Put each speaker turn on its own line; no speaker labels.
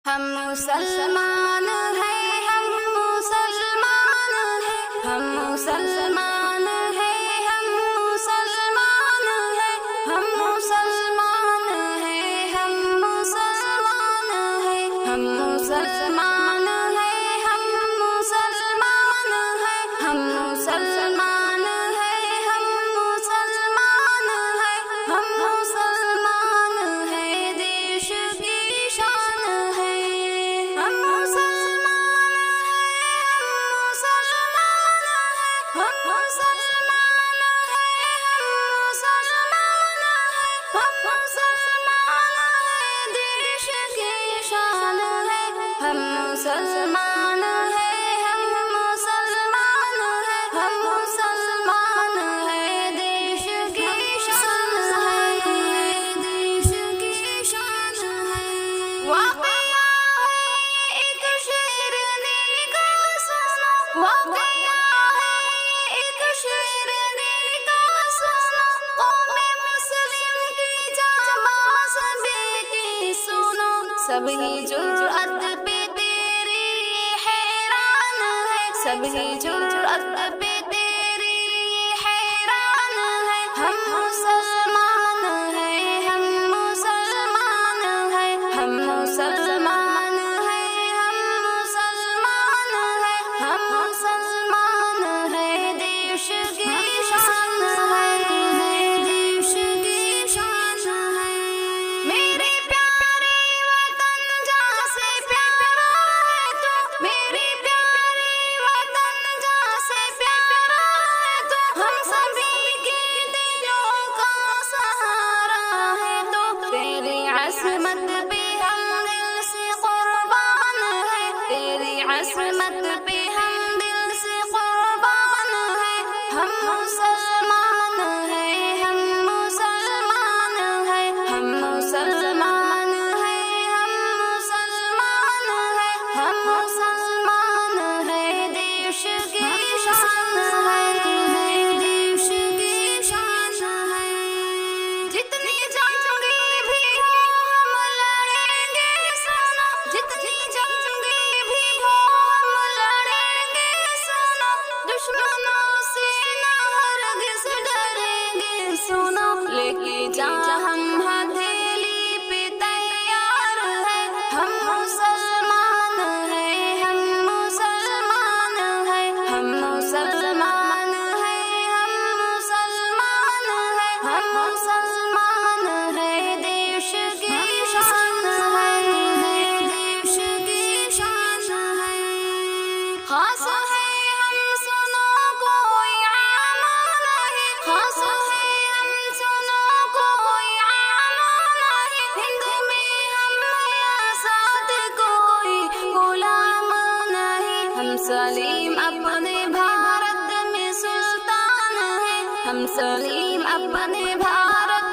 ہم مسلمان ہیں، ہم مسلمان ہیں، ہم مسلمان ہیں، ہم مسلمان ہیں، ہم مسلمان ہیں، ہم مسلمان ہیں، ہم مسلمان ہیں، ہم مسلمان ہیں، ہم مسلمان ہیں، ہم مسلمان ہیں، ہم مسلمان ہیں، دیش کی شان ہے، ہم مسلمان ہیں، ہم مسلمان ہیں، ہم مسلمان ہیں، دیش کی شان ہے، ہم مسلمان ہیں، ہم مسلمان ہیں، ہم مسلمان ہیں، دیش کی شان ہے، دیش کی شان ہے، واقعہ ہے ایک شیر دل کا سنو، واقعہ ہے ایک شیر دل کا سنو، قوم مسلم کی جامع سبھی کی سنو، سبھی جرأت پہ تیری حیران ہے، سبھی جرأت پہ تیری حیران ہے، ہم مسلمان ہیں، ہم مسلمان ہیں، ہم مسلمان ہیں، ہم مسلمان ہیں، ہم مسلمان ہیں، دیش کی شان ہے، دیش کی شان ہے، میرے پیارے وطن جہاں سے پیارا ہے تو، میرے پیارے وطن جہاں سے پیارا ہے تو، ہم سبھی کے دلوں کا سہارا ہے تو، تیری عظمت پہ ہم دل سے قربان ہیں، تیری عظمت پہ ہم دل سے قربان ہیں، ہم مسلمان ہیں، ہم مسلمان ہیں، ہم مسلمان ہیں، ہم مسلمان ہیں، ہم مسلمان ہیں، دیش کی شان ہے، دیش کی شان ہے، جتنی جنگیں بھی ہوں ہم لڑیں گے سنو، جتنی جنگیں بھی ہوں ہم لڑیں گے سنو، دشمنوں سے نہ ہرگز ڈریں گے سنو، لے کے جا ہم ہتھیلی پہ تیار ہیں، ہم مسلمان ہیں، ہم مسلمان ہیں، ہم مسلمان ہیں، ہم مسلمان ہیں، ہم مسلمان ہیں، دیش کی شان ہے، دیش کی شان ہے، خاص ہے ہم سنو کوئی عام نہیں، خاص ہے ہم سنو کوئی عام نہیں، ہند میں ہم ہیں ساتھ کوئی غلام نہیں، ہم سلیم اپنے بھارت میں سلطان ہیں، ہم سلیم اپنے بھارت